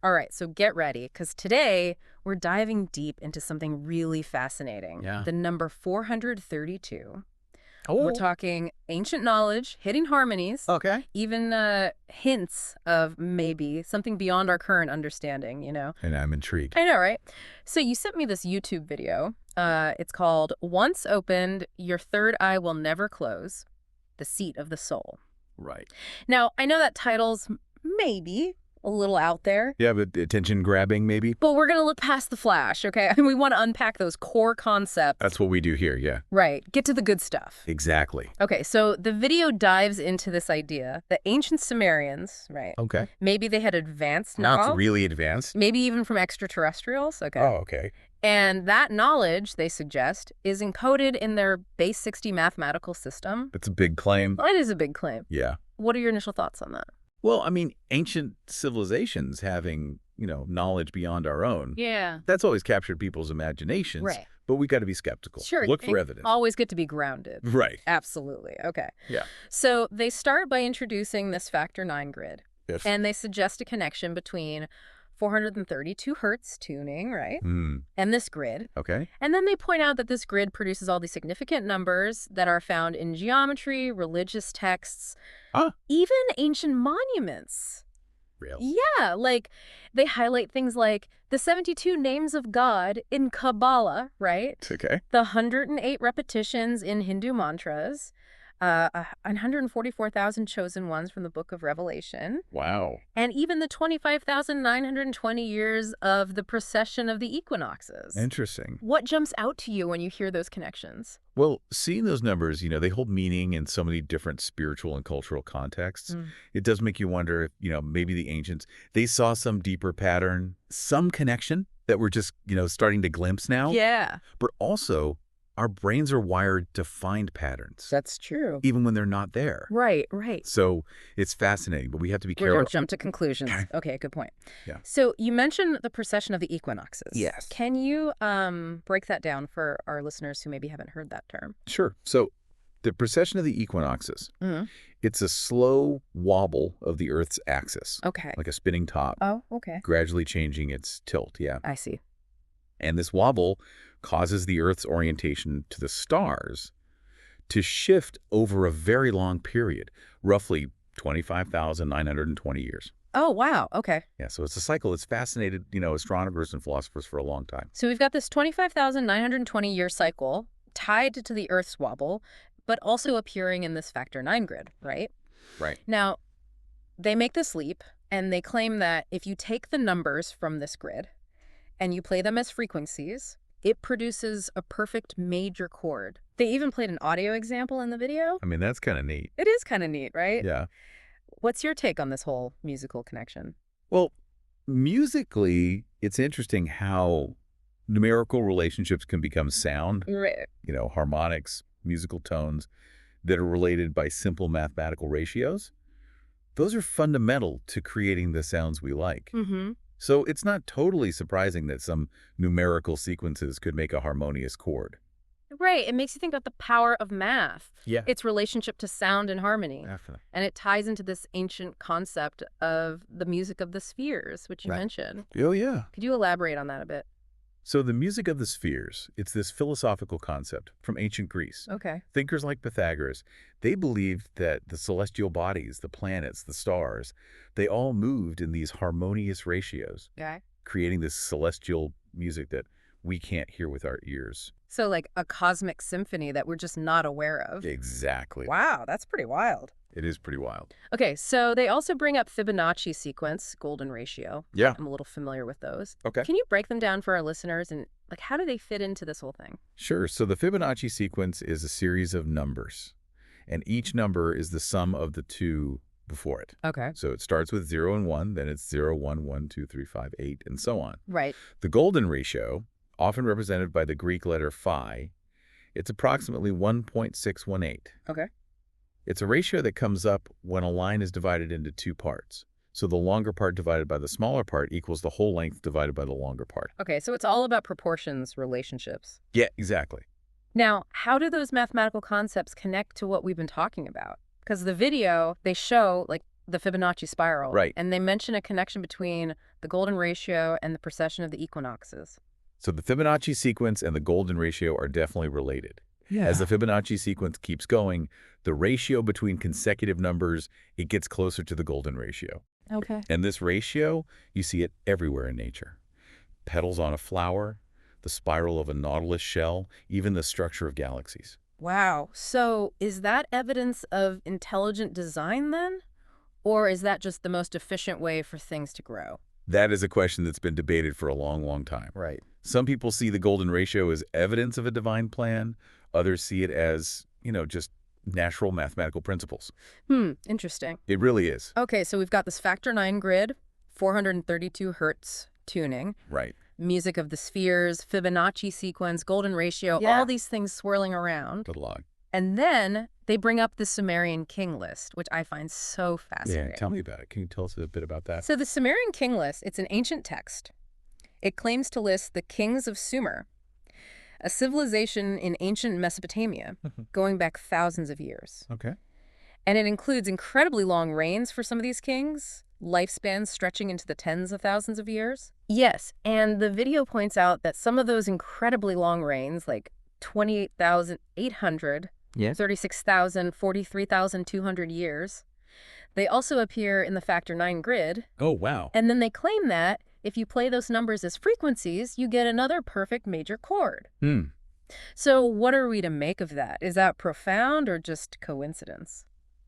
All right, so get ready, because today we're diving deep into something really fascinating. Yeah. The number 432. We're Oh, talking ancient knowledge, hidden harmonies, okay. even hints of maybe something beyond our current understanding, you know? And I'm intrigued. I know, right? So you sent me this YouTube video. It's called Once Opened, Your Third Eye Will Never Close, The Seat of the Soul. Right. Now, I know that title's maybe a little out there, Yeah, but attention grabbing, maybe? but we're going to look past the flash, okay? We want to unpack those core concepts. That's what we do here, yeah. Right. Get to the good stuff. Exactly. Okay, so the video dives into this idea that ancient Sumerians, right, Okay. maybe they had advanced Not knowledge, really advanced. maybe even from extraterrestrials, okay? Oh, okay. And that knowledge, they suggest, is encoded in their base 60 mathematical system. That's a big claim. Well, it is a big claim. Yeah. What are your initial thoughts on that? Well, I mean, ancient civilizations having, knowledge beyond our own, Yeah. that's always captured people's imaginations. Right. But we got to be skeptical. Sure. Look for evidence. Always good to be grounded. Right. Absolutely. Okay. Yeah. So they start by introducing this factor 9 grid, If. and they suggest a connection between 432 hertz tuning, right, Hmm. and this grid. Okay. And then they point out that this grid produces all these significant numbers that are found in geometry, religious texts, Ah. even ancient monuments. Real. Yeah, like they highlight things like the 72 names of God in Kabbalah, right? Okay. The 108 repetitions in Hindu mantras, 144,000 chosen ones from the Book of Revelation, Wow. and even the 25,920 years of the precession of the equinoxes. Interesting. What jumps out to you when you hear those connections? Well, seeing those numbers, they hold meaning in so many different spiritual and cultural contexts. It does make you wonder if, maybe the ancients, they saw some deeper pattern, some connection that we're just, starting to glimpse now. Yeah, But also, our brains are wired to find patterns, that's true. even when they're not there. Right, right. So it's fascinating, but we have to be We're going careful. to jump to conclusions. Okay. Okay, good point. Yeah. So you mentioned the precession of the equinoxes. Yes. Can you break that down for our listeners who maybe haven't heard that term? Sure. So the precession of the equinoxes, Mhm. it's a slow wobble of the Earth's axis, Okay. like a spinning top, Oh, okay. gradually changing its tilt. Yeah. I see. And this wobble causes the Earth's orientation to the stars to shift over a very long period, roughly 25,920 years. Oh, wow. Okay. Yeah, so it's a cycle that's fascinated, astronomers and philosophers for a long time. So we've got this 25,920 year cycle tied to the Earth's wobble, but also appearing in this factor 9 grid, right? Right. Now, they make this leap, and they claim that if you take the numbers from this grid and you play them as frequencies, it produces a perfect major chord. They even played an audio example in the video. I mean, that's kind of neat. It is kind of neat, right? Yeah. What's your take on this whole musical connection? Well, musically, it's interesting how numerical relationships can become sound, Right. harmonics, musical tones that are related by simple mathematical ratios. Those are fundamental to creating the sounds we like. Mm-hmm. So it's not totally surprising that some numerical sequences could make a harmonious chord. Right. It makes you think about the power of math, Yeah. its relationship to sound and harmony. Definitely. And it ties into this ancient concept of the music of the spheres, which you Right. mentioned. Oh, yeah. Could you elaborate on that a bit? So the music of the spheres, it's this philosophical concept from ancient Greece. Okay. Thinkers like Pythagoras, they believed that the celestial bodies, the planets, the stars, they all moved in these harmonious ratios, Okay. creating this celestial music that we can't hear with our ears. So like a cosmic symphony that we're just not aware of. Exactly. Wow, that's pretty wild. It is pretty wild. Okay, so they also bring up Fibonacci sequence, golden ratio. Yeah. I'm a little familiar with those. Okay. Can you break them down for our listeners and like how do they fit into this whole thing? Sure. So the Fibonacci sequence is a series of numbers, and each number is the sum of the two before it. Okay. So it starts with 0 and 1, then it's 0, 1, 1, 2, 3, 5, 8, and so on. Right. The golden ratio, often represented by the Greek letter phi, it's approximately 1.618. Okay. It's a ratio that comes up when a line is divided into two parts. So the longer part divided by the smaller part equals the whole length divided by the longer part. Okay, so it's all about proportions, relationships. Yeah, exactly. Now, how do those mathematical concepts connect to what we've been talking about? Because the video, they show like the Fibonacci spiral. Right. And they mention a connection between the golden ratio and the precession of the equinoxes. So the Fibonacci sequence and the golden ratio are definitely related. Yeah. As the Fibonacci sequence keeps going, the ratio between consecutive numbers, it gets closer to the golden ratio. Okay. And this ratio, you see it everywhere in nature. Petals on a flower, the spiral of a nautilus shell, even the structure of galaxies. Wow. So is that evidence of intelligent design then? Or is that just the most efficient way for things to grow? That is a question that's been debated for a long, long time. Right. Some people see the golden ratio as evidence of a divine plan. Others see it as, just natural mathematical principles. Interesting. It really is. Okay, so we've got this factor 9 grid, 432 hertz tuning, Right. music of the spheres, Fibonacci sequence, golden ratio, Yeah. all these things swirling around. Good log. And then they bring up the Sumerian king list, which I find so fascinating. Yeah, tell me about it. Can you tell us a bit about that? So the Sumerian king list, it's an ancient text. It claims to list the kings of Sumer, a civilization in ancient Mesopotamia, going back thousands of years. Okay. And it includes incredibly long reigns for some of these kings, lifespans stretching into the tens of thousands of years. Yes, and the video points out that some of those incredibly long reigns, like 28,800, Yeah. 36,000, 43,200 years, they also appear in the factor 9 grid. Oh, wow. And then they claim that if you play those numbers as frequencies, you get another perfect major chord. So what are we to make of that? Is that profound or just coincidence?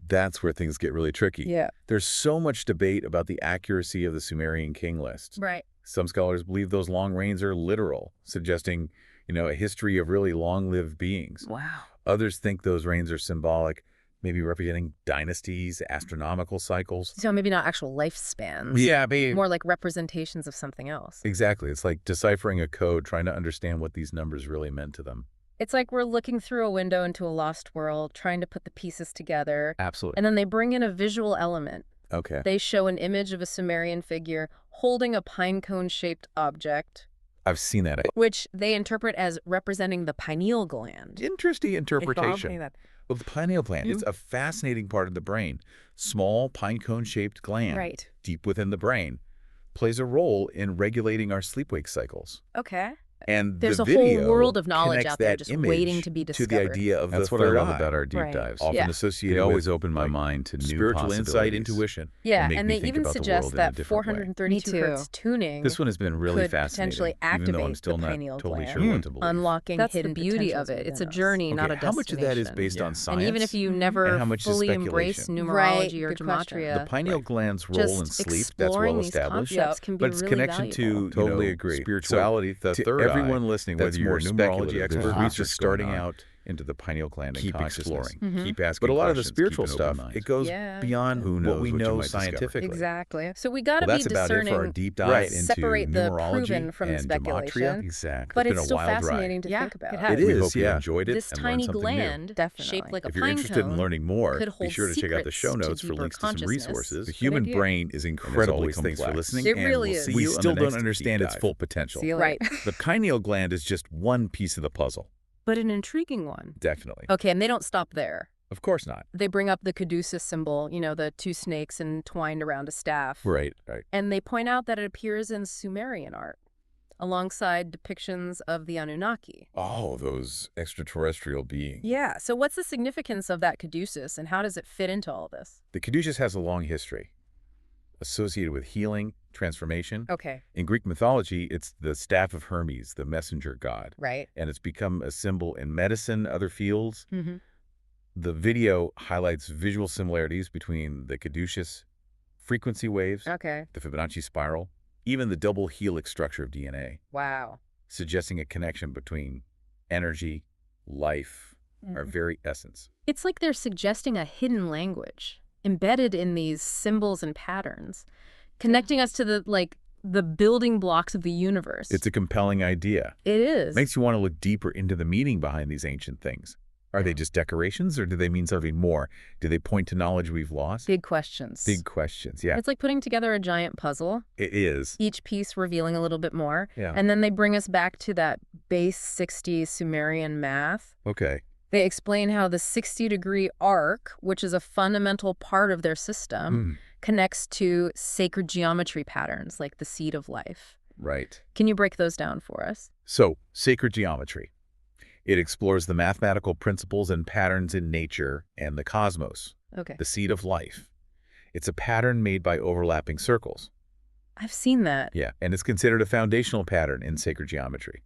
That's where things get really tricky. Yeah. There's so much debate about the accuracy of the Sumerian king list. Right. Some scholars believe those long reigns are literal, suggesting, a history of really long-lived beings. Wow. Others think those reigns are symbolic, maybe representing dynasties, astronomical cycles. So maybe not actual lifespans. Yeah, maybe. More like representations of something else. Exactly. It's like deciphering a code, trying to understand what these numbers really meant to them. It's like we're looking through a window into a lost world, trying to put the pieces together. Absolutely. And then they bring in a visual element. Okay. They show an image of a Sumerian figure holding a pine cone-shaped object, I've seen that. which they interpret as representing the pineal gland. Interesting interpretation. That. Well, the pineal gland, it's a fascinating part of the brain. Small pine cone-shaped gland, Right. deep within the brain, plays a role in regulating our sleep-wake cycles. Okay. And There's the a whole video world of knowledge connects out there that just image waiting to be to discovered. the idea of That's the what I third love eye, about our deep Right. dives. often Yeah. associated They always with open my mind to new spiritual insight, possibilities. intuition. Yeah, make and me they think even about the suggest world in a that different way. 432 Me too. hertz tuning This one has been really could fascinating. potentially even though I'm activate still the not pineal totally gland, sure what to believe. unlocking That's the hidden beauty potentials of it. It's a within us. journey, not a Okay, how much of that is destination. based on science? And even if you never And how much is fully embrace speculation? numerology Right, or good question. gematria, The pineal Right. gland's role just in sleep, that's exploring well these established. concepts can be But its really connection valuable. to Totally agree. spirituality, So, the to third everyone eye, listening, that's whether you're more a speculative, numerologist, there's there's research research starting going on. out into the pineal gland and Keep consciousness. exploring. Mhm. Keep asking But a lot of the questions, keep spiritual an open stuff, mind. it goes Yeah. beyond Who what knows we what you know might discover. scientifically. Exactly. So we got to Well, be that's about discerning. it for our deep dive Right. into Separate the numerology proven from the and speculation. gematria. Exactly. But It's it's been a still wild ride. fascinating to Yeah, think about. it has. It We is, hope you yeah. enjoyed it This and learned tiny something gland, Definitely. shaped like a new. If you're pine interested in cone, learning more, could be hold sure to check out the show secrets to notes for deeper links to some consciousness. resources. The Good human idea. brain is incredibly always Thanks for complex. listening. It and really we'll is. see We you on still the don't next understand deep its dive. full potential. See you Right. later. The pineal gland is just one piece of the puzzle. but an intriguing one. Definitely. Okay, and they don't stop there. Of course not. They bring up the caduceus symbol, the two snakes entwined around a staff. Right, right. And they point out that it appears in Sumerian art, alongside depictions of the Anunnaki. Oh, those extraterrestrial beings. Yeah, so what's the significance of that caduceus, and how does it fit into all this? The caduceus has a long history associated with healing, transformation. Okay, In Greek mythology, it's the staff of Hermes, the messenger god, right. and it's become a symbol in medicine, other fields. Mm-hmm. The video highlights visual similarities between the caduceus frequency waves, Okay, the Fibonacci spiral, even the double helix structure of DNA, wow. suggesting a connection between energy, life, our very essence. It's like they're suggesting a hidden language embedded in these symbols and patterns, connecting us to the building blocks of the universe. It's a compelling idea. It is. Makes you want to look deeper into the meaning behind these ancient things. Are they just decorations, or do they mean something more? Do they point to knowledge we've lost? Big questions. Big questions, yeah. It's like putting together a giant puzzle, It is. each piece revealing a little bit more. Yeah. And then they bring us back to that base 60s Sumerian math. Okay. They explain how the 60-degree arc, which is a fundamental part of their system, connects to sacred geometry patterns like the seed of life. Right. Can you break those down for us? So, sacred geometry. It explores the mathematical principles and patterns in nature and the cosmos, Okay. the seed of life. It's a pattern made by overlapping circles. I've seen that. Yeah, and it's considered a foundational pattern in sacred geometry,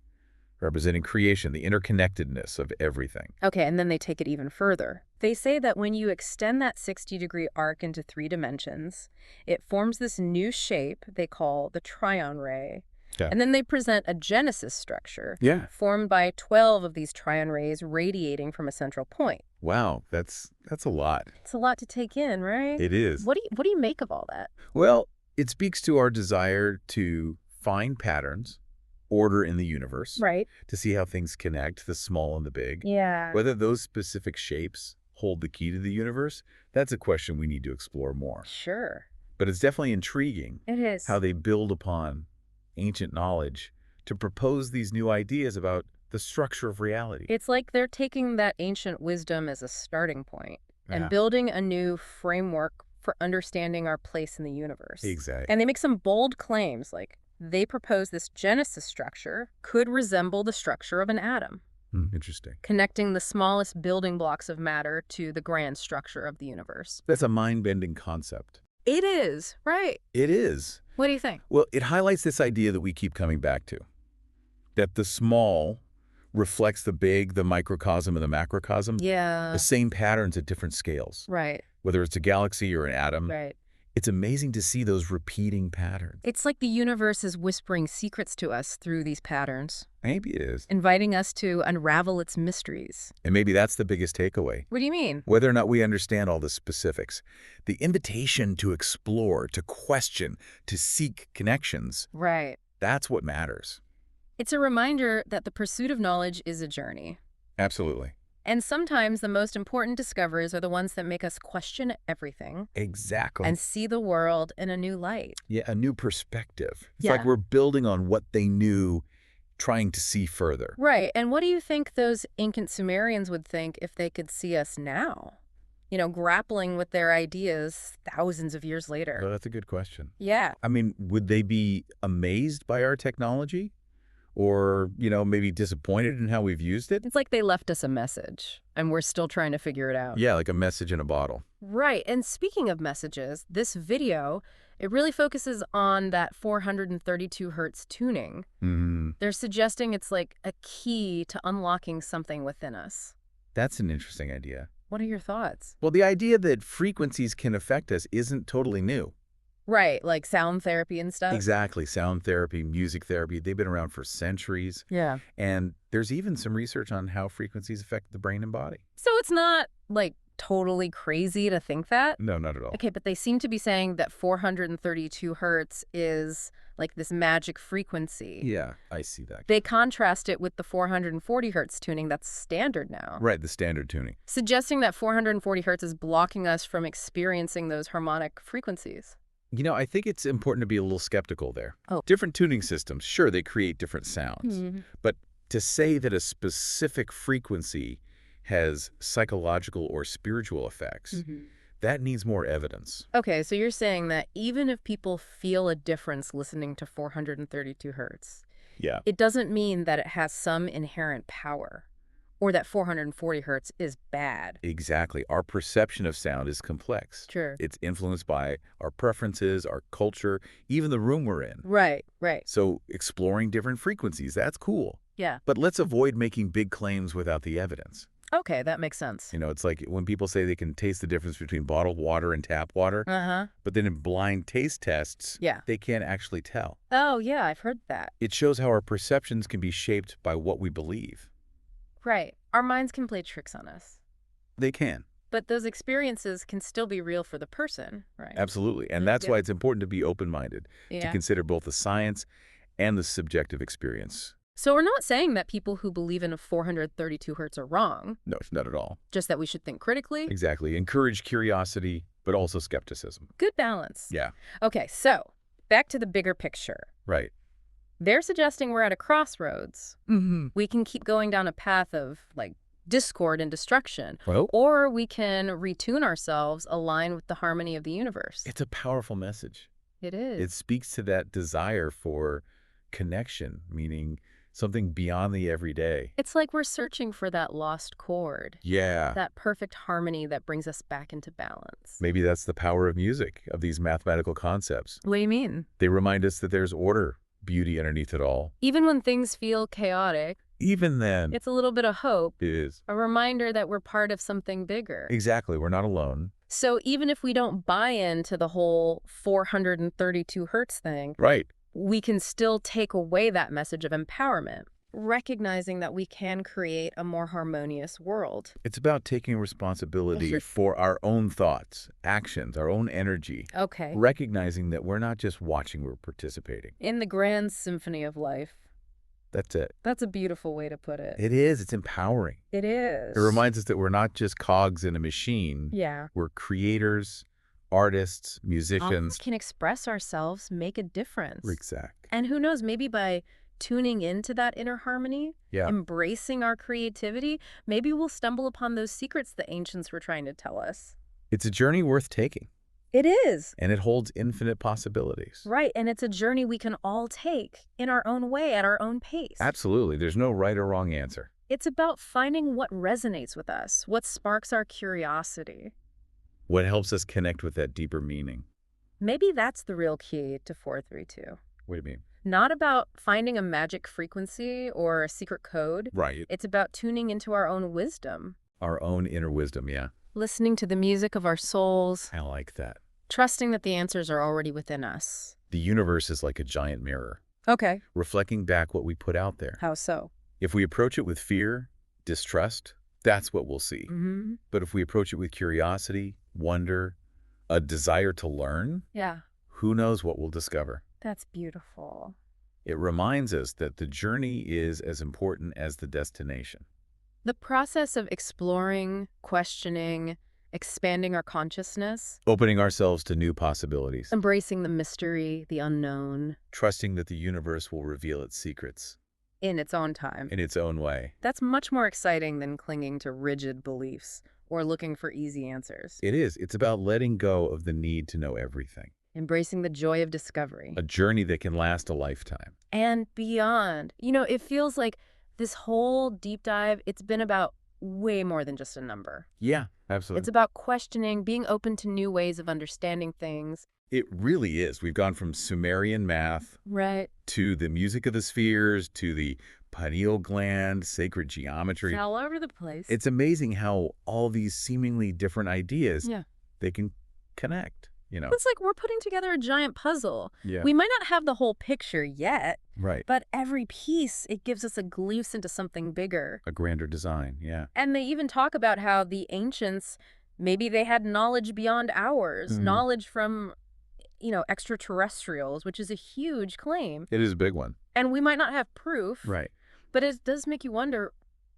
representing creation, the interconnectedness of everything. Okay, and then they take it even further. They say that when you extend that 60-degree arc into 3 dimensions, it forms this new shape they call the trion ray. Yeah. And then they present a genesis structure Yeah. formed by 12 of these trion rays radiating from a central point. Wow, that's a lot. It's a lot to take in, right? It is. What do you make of all that? Well, it speaks to our desire to find patterns, order in the universe, Right. to see how things connect, the small and the big. Yeah. Whether those specific shapes hold the key to the universe, that's a question we need to explore more. Sure. But it's definitely intriguing It is. how they build upon ancient knowledge to propose these new ideas about the structure of reality. It's like they're taking that ancient wisdom as a starting point and Yeah. building a new framework for understanding our place in the universe. Exactly. And they make some bold claims, like they propose this genesis structure could resemble the structure of an atom, Interesting. connecting the smallest building blocks of matter to the grand structure of the universe. That's a mind-bending concept. It is, right? It is. What do you think? Well, it highlights this idea that we keep coming back to, that the small reflects the big, the microcosm and the macrocosm, Yeah. the same patterns at different scales, Right, whether it's a galaxy or an atom. right. It's amazing to see those repeating patterns. It's like the universe is whispering secrets to us through these patterns, Maybe it is. inviting us to unravel its mysteries. And maybe that's the biggest takeaway. What do you mean? Whether or not we understand all the specifics, the invitation to explore, to question, to seek connections, Right. that's what matters. It's a reminder that the pursuit of knowledge is a journey. Absolutely. And sometimes the most important discoveries are the ones that make us question everything Exactly. and see the world in a new light. Yeah, a new perspective. It's Yeah. like we're building on what they knew, trying to see further. Right. And what do you think those ancient Sumerians would think if they could see us now? You know, grappling with their ideas thousands of years later. Well, that's a good question. Yeah. I mean, would they be amazed by our technology? Or, maybe disappointed in how we've used it? It's like they left us a message and we're still trying to figure it out. Yeah, like a message in a bottle. Right. And speaking of messages, this video, it really focuses on that 432 hertz tuning. They're suggesting it's like a key to unlocking something within us. That's an interesting idea. What are your thoughts? Well, the idea that frequencies can affect us isn't totally new. Right, like sound therapy and stuff? Exactly. Sound therapy, music therapy, they've been around for centuries. Yeah. And there's even some research on how frequencies affect the brain and body. So it's not, like, totally crazy to think that? No, not at all. Okay, but they seem to be saying that 432 hertz is like this magic frequency. Yeah, I see that. They contrast it with the 440 hertz tuning that's standard now. Right, the standard tuning. Suggesting that 440 hertz is blocking us from experiencing those harmonic frequencies. I think it's important to be a little skeptical there. Oh. Different tuning systems, sure, they create different sounds. But to say that a specific frequency has psychological or spiritual effects, that needs more evidence. Okay, so you're saying that even if people feel a difference listening to 432 hertz, Yeah. it doesn't mean that it has some inherent power or that 440 hertz is bad. Exactly. Our perception of sound is complex. Sure. It's influenced by our preferences, our culture, even the room we're in. Right, right. So exploring different frequencies, that's cool. Yeah. But let's avoid making big claims without the evidence. Okay, that makes sense. It's like when people say they can taste the difference between bottled water and tap water, Uh-huh. but then in blind taste tests, Yeah. they can't actually tell. Oh, yeah, I've heard that. It shows how our perceptions can be shaped by what we believe. Right. Our minds can play tricks on us. They can. But those experiences can still be real for the person, right? Absolutely. And that's Yeah. why it's important to be open-minded, to Yeah. consider both the science and the subjective experience. So we're not saying that people who believe in a 432 hertz are wrong, No, not at all. just that we should think critically. Exactly. Encourage curiosity, but also skepticism. Good balance. Yeah. Okay, so back to the bigger picture. Right. They're suggesting we're at a crossroads. We can keep going down a path of, like, discord and destruction. Well, Or we can retune ourselves, align with the harmony of the universe. it's a powerful message. It It is. speaks to that desire for connection, meaning something beyond the everyday. It's like we're searching for that lost chord, Yeah. that perfect harmony that brings us back into balance. Maybe that's the power of music, of these mathematical concepts. What do you mean? They remind us that there's order, beauty underneath it all. Even when things feel chaotic, Even then, it's a little bit of hope, it is. a reminder that we're part of something bigger. Exactly. We're not alone. So even if we don't buy into the whole 432 hertz thing, Right. we can still take away that message of empowerment, recognizing that we can create a more harmonious world. It's about taking responsibility for our own thoughts, actions, our own energy, Okay. recognizing that we're not just watching, we're participating. In the grand symphony of life. That's it. That's a beautiful way to put it. It is. It's empowering. It is. It reminds us that we're not just cogs in a machine. Yeah. We're creators, artists, All musicians. can express ourselves, make a difference. Exact. And who knows, maybe by tuning into that inner harmony, Yeah. embracing our creativity, maybe we'll stumble upon those secrets the ancients were trying to tell us. It's a journey worth taking, It is. and it holds infinite possibilities. Right, and it's a journey we can all take in our own way, at our own pace. Absolutely. There's no right or wrong answer. It's about finding what resonates with us, what sparks our curiosity. What helps us connect with that deeper meaning? Maybe that's the real key to 432. What do you mean? Not about finding a magic frequency or a secret code. Right. It's about tuning into our own wisdom, Our own inner wisdom, yeah. listening to the music of our souls, I like that. trusting that the answers are already within us. The universe is like a giant mirror, Okay. reflecting back what we put out there. How so? If we approach it with fear, distrust, that's what we'll see. Mm-hmm. But if we approach it with curiosity, wonder, a desire to learn, Yeah, who knows what we'll discover. that's beautiful. It reminds us that the journey is as important as the destination. The process of exploring, questioning, expanding our consciousness, Opening ourselves to new possibilities, embracing the mystery, the unknown, trusting that the universe will reveal its secrets in its own time. in its own way. That's much more exciting than clinging to rigid beliefs or looking for easy answers. It is. It's about letting go of the need to know everything. Embracing the joy of discovery. A journey that can last a lifetime. And beyond. You know, it feels like this whole deep dive, it's been about way more than just a number. Yeah, absolutely. It's about questioning, being open to new ways of understanding things. It really is. We've gone from Sumerian math Right. to the music of the spheres to the pineal gland, sacred geometry. It's all over the place. It's amazing how all these seemingly different ideas, Yeah. they can connect, you know? It's like we're putting together a giant puzzle. Yeah. We might not have the whole picture yet, Right. but every piece, it gives us a glimpse into something bigger. A grander design, yeah. And they even talk about how the ancients, maybe they had knowledge beyond ours, Mhm. knowledge from, extraterrestrials, which is a huge claim. It is a big one. And we might not have proof, Right. but it does make you wonder,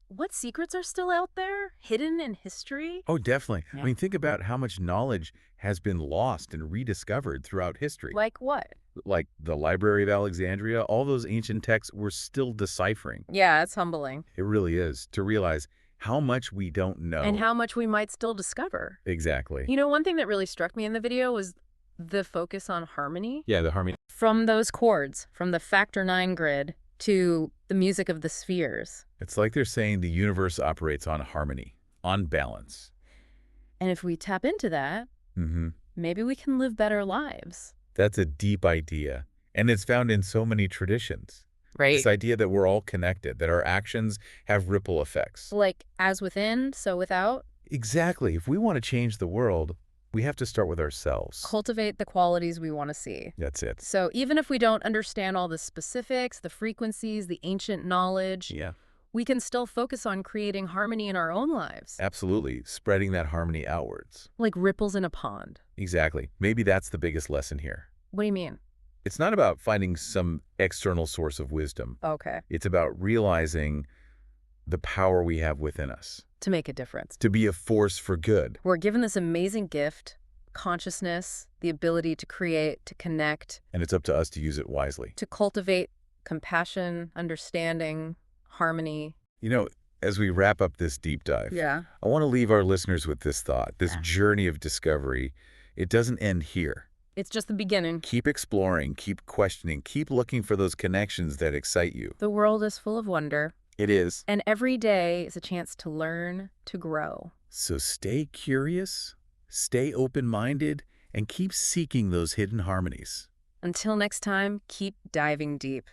what secrets are still out there, hidden in history? Oh, definitely. Yeah. I mean, think about how much knowledge has been lost and rediscovered throughout history. Like what? Like the Library of Alexandria, all those ancient texts we're still deciphering. Yeah, it's humbling. It really is, to realize how much we don't know. And how much we might still discover. Exactly. You know, one thing that really struck me in the video was the focus on harmony. Yeah, the harmony. From those chords, from the factor 9 grid to the music of the spheres. It's like they're saying the universe operates on harmony, on balance. And if we tap into that, Mm-hmm. maybe we can live better lives. That's a deep idea. And it's found in so many traditions. Right. This idea that we're all connected, that our actions have ripple effects. Like, as within, so without. Exactly. If we want to change the world, we have to start with ourselves. Cultivate the qualities we want to see. That's it. So even if we don't understand all the specifics, the frequencies, the ancient knowledge, Yeah, we can still focus on creating harmony in our own lives. absolutely. Spreading that harmony outwards. Like ripples in a pond. Exactly. Maybe that's the biggest lesson here. What do you mean? It's not about finding some external source of wisdom. Okay. It's about realizing the power we have within us To make a difference. to be a force for good. We're given this amazing gift, consciousness, the ability to create, to connect, And it's up to us to use it wisely. to cultivate compassion, understanding, harmony. You know, as we wrap up this deep dive, Yeah. I want to leave our listeners with this thought. This journey of discovery, it doesn't end here. It's just the beginning. Keep exploring, keep questioning, keep looking for those connections that excite you. The world is full of wonder, It is. and every day is a chance to learn, to grow. So stay curious, stay open-minded, and keep seeking those hidden harmonies. Until next time, keep diving deep.